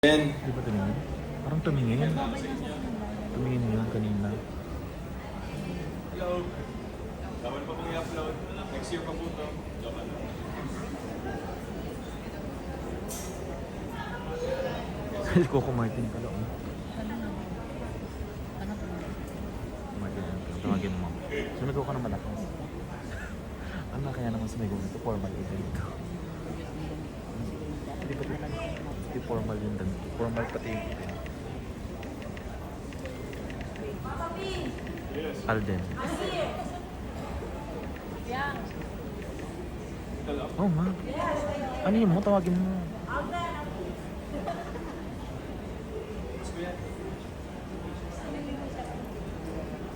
Di ba tumingin? Parang tumingin. Tumingin nga kanina. Hello. Dapat pa pong i-upload. Next year pa po ito. Dapat. Coco Martin pala. Martin, tawagin mo. Sumigaw ka naman ako. Ano na kaya naman sumigaw nito? Formal event ko. Hindi pa ito. Hindi formal yung ganito. Formal pati yung event. Alden. Oh, ma. Ano yun mo? Tawagin mo.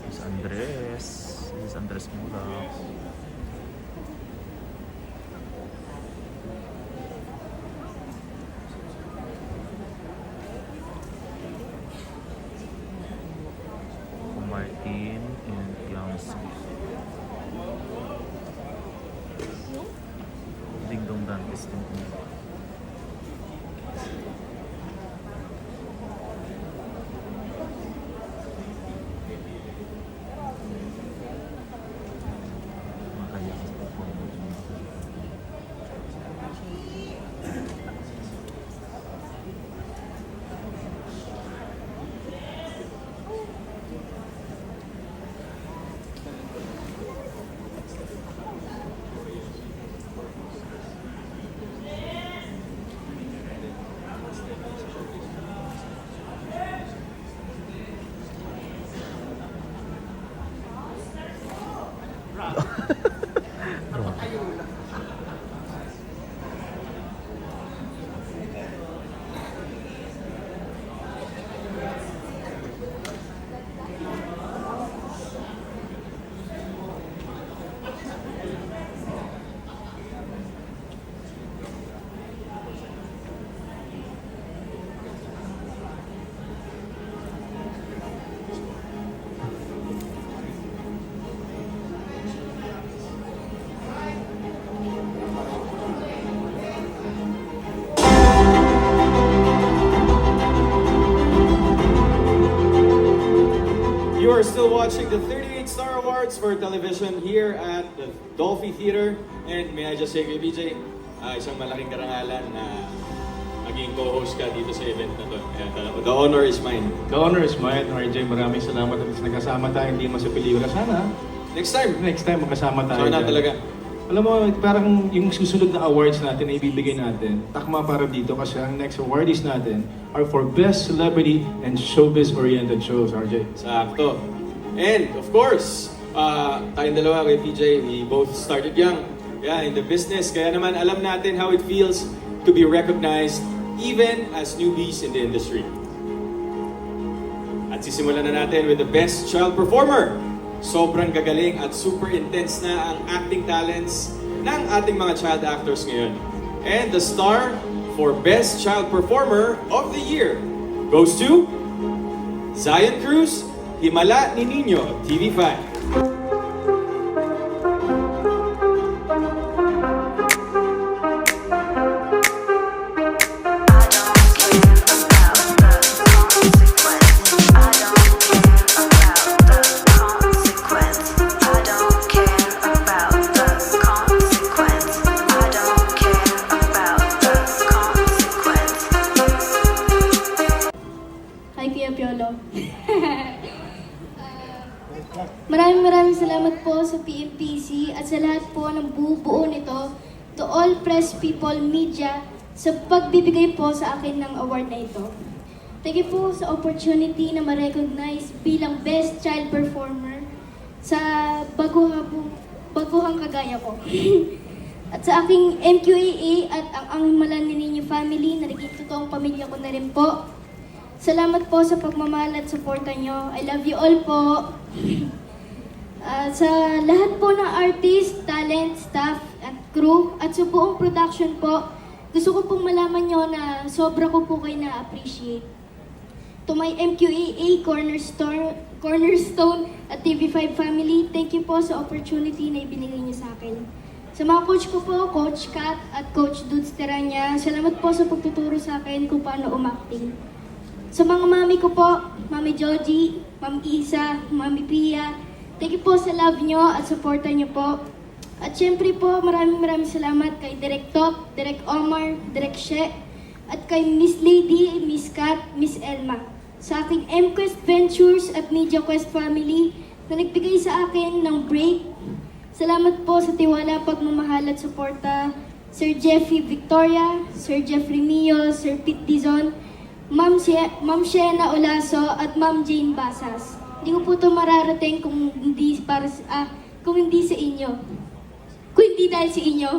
Miss Andres. Miss Andres Mula. Martin and Yang Ding Dong Dantes din po. Makaya po po. You are still watching the 38 Star Awards for television here at the Dolphy Theater. And may I just say kay BJ, isang malaking karangalan na maging co-host ka dito sa event na to. The honor is mine. The honor is mine, RJ. Maraming salamat at nagkasama tayo, hindi mo sa pelikula. Sana, Next time, magkasama tayo. sana dyan. talaga. Alam mo, parang yung susunod na awards natin na ibibigay natin, takma para dito kasi ang next awardees natin are for Best Celebrity and Showbiz-Oriented Shows, RJ. Sakto. And of course, tayong dalawa kay PJ, we both started young. Yeah, in the business. Kaya naman alam natin how it feels to be recognized even as newbies in the industry. At sisimulan na natin with the Best Child Performer. Sobrang gagaling at super intense na ang acting talents ng ating mga child actors ngayon. And the star for Best Child Performer of the Year goes to Zion Cruz, Himala ni Niño, TV5. Hi, Kuya Piolo. Maraming salamat po sa PMPC at sa lahat po ng buo nito, to all press people, media, sa pagbibigay po sa akin ng award na ito. Thank you po sa opportunity na ma-recognize bilang Best Child Performer sa baguhang kagaya ko. At sa aking MQAA at ang Himala ni Niño family, na naging totoong pamilya ko na rin po. Salamat po sa pagmamahal at suporta nyo. I love you all po. Sa lahat po ng artist, talent, staff, at crew, at sa buong production po, gusto ko pong malaman nyo na sobra ko po kayo na-appreciate. To my MQAA, Cornerstone at TV5 family, thank you po sa opportunity na ibinigay nyo sa akin. Sa mga coach ko po, Coach Kat at Coach Dudes Teranya, salamat po sa pagtuturo sa akin kung paano umacting. Sa mga mami ko po, Mami Joji, Ma'am Isa, Mami Pia, thank you po sa love nyo at suporta nyo po. At syempre po, maraming salamat kay Direk Top, Direk Omar, Direk She, at kay Miss Lady, Miss Kat, Miss Elma. Sa aking MQuest Ventures at Media Quest family na nagbigay sa akin ng break. Salamat po sa tiwala, pagmamahal at suporta. Sir Jeffrey Victoria, Sir Jeffrey Mio, Sir Pete Dizon, Ma'am Shena Olaso at Ma'am Jane Basas. Hindi ko po ito mararating kung hindi sa inyo. Kung hindi dahil sa inyo.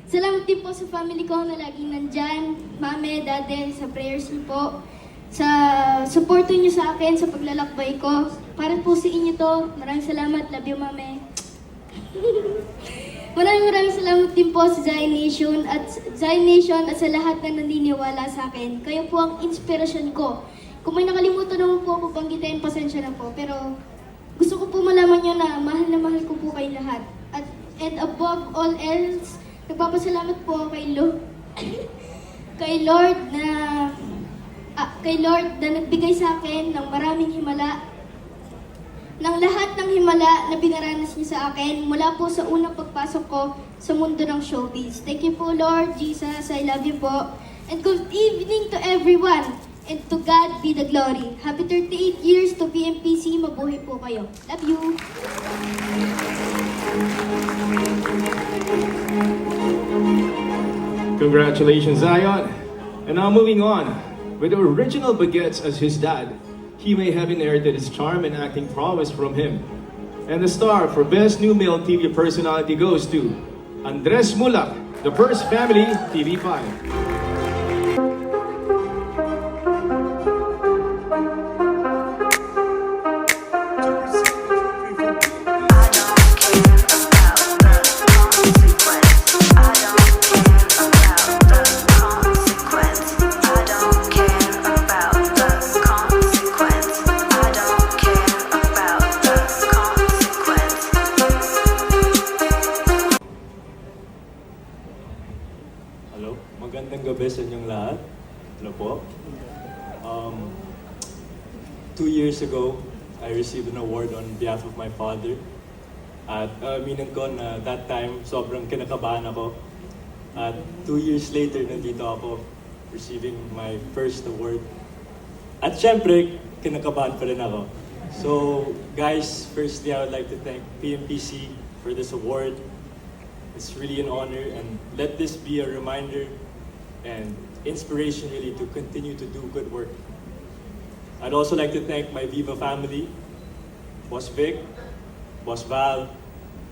Salamat din po sa family ko na laging nandyan. Mame, dade, sa prayers niyo po. Sa support niyo sa akin, sa paglalakbay ko. Para po sa inyo to. Maraming salamat. Love you, Mame. Maraming salamat din po sa Zion Nation at sa lahat na naniniwala sa akin. Kayo po ang inspirasyon ko. Kung may nakalimutan naman po ako banggitin, pasensya na po. Pero gusto ko po malaman nyo na mahal ko po kayo lahat. And above all else, nagpapasalamat po kay Lord na nagbigay sa akin ng maraming himala, ng lahat ng himala na binaranas niyo sa akin mula po sa unang pagpasok ko sa mundo ng showbiz. Thank you po, Lord Jesus. I love you po. And good evening to everyone. And to God be the glory. Happy 38 years to PMPC. Mabuhay po kayo. Love you. Congratulations, Zion. And now moving on, with the original Baguettes as his dad, he may have inherited his charm and acting prowess from him. And the star for Best New Male TV Personality goes to Andres Mulak, The First Family, TV5. Hello, magandang gabi sa inyong lahat. Hello po. 2 years ago, I received an award on behalf of my father. At aminin ko na that time, sobrang kinakabahan ako. At 2 years later, nandito ako receiving my first award. At syempre, kinakabahan pa rin ako. So, guys, firstly, I would like to thank PMPC for this award. It's really an honor, and let this be a reminder and inspiration really to continue to do good work. I'd also like to thank my Viva family, Boss Vic, Boss Val,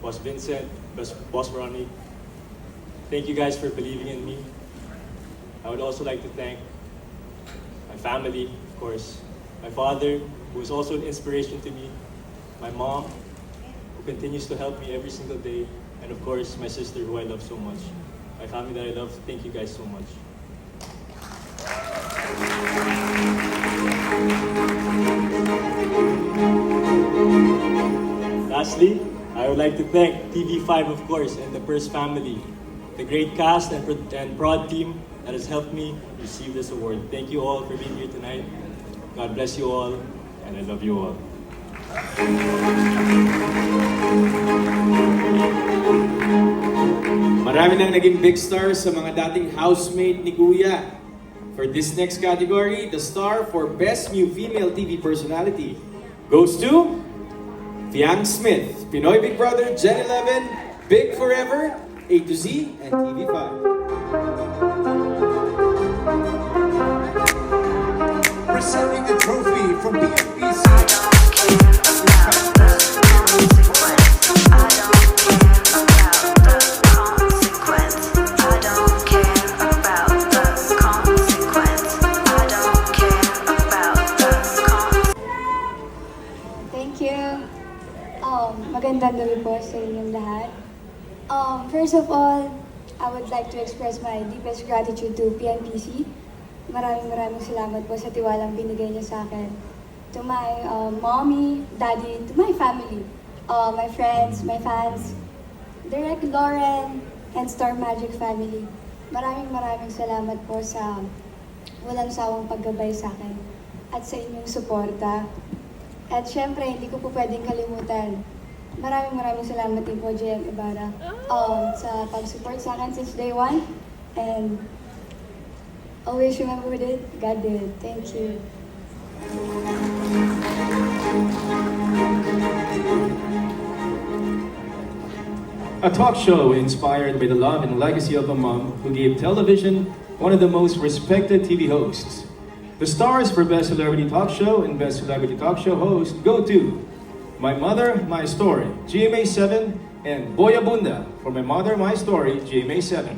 Boss Vincent, Boss Ronnie. Thank you guys for believing in me. I would also like to thank my family, of course, my father, who is also an inspiration to me, my mom, who continues to help me every single day, and of course, my sister, who I love so much. My family that I love, thank you guys so much. Lastly, I would like to thank TV5, of course, and the First Family, the great cast and prod team that has helped me receive this award. Thank you all for being here tonight. God bless you all, and I love you all. Marami nang naging big stars sa mga dating housemate ni Kuya. For this next category, the star for Best New Female TV Personality goes to Fiang Smith, Pinoy Big Brother, Gen 11, Big Forever, A to Z, and TV5. Presenting the trophy from PMPC. Thank you. Magandang gabi po sa inyong lahat. First of all, I would like to express my deepest gratitude to PNPC. Maraming salamat po sa tiwalang binigay niyo sa akin. To my mommy, daddy, to my family, my friends, my fans. Direct Lauren and Star Magic family, maraming salamat po sa walang sawang paggabay sa akin at sa inyong suporta. At syempre, hindi ko po pwedeng kalimutan. Maraming salamat din po, JM Ibarra, sa pag-support sa akin since day one. And always remember it, God did. Thank you. A talk show inspired by the love and legacy of a mom who gave television one of the most respected TV hosts. The stars for Best Celebrity Talk Show and Best Celebrity Talk Show host go to My Mother, My Story, GMA7, and Boy Abunda for My Mother, My Story, GMA7.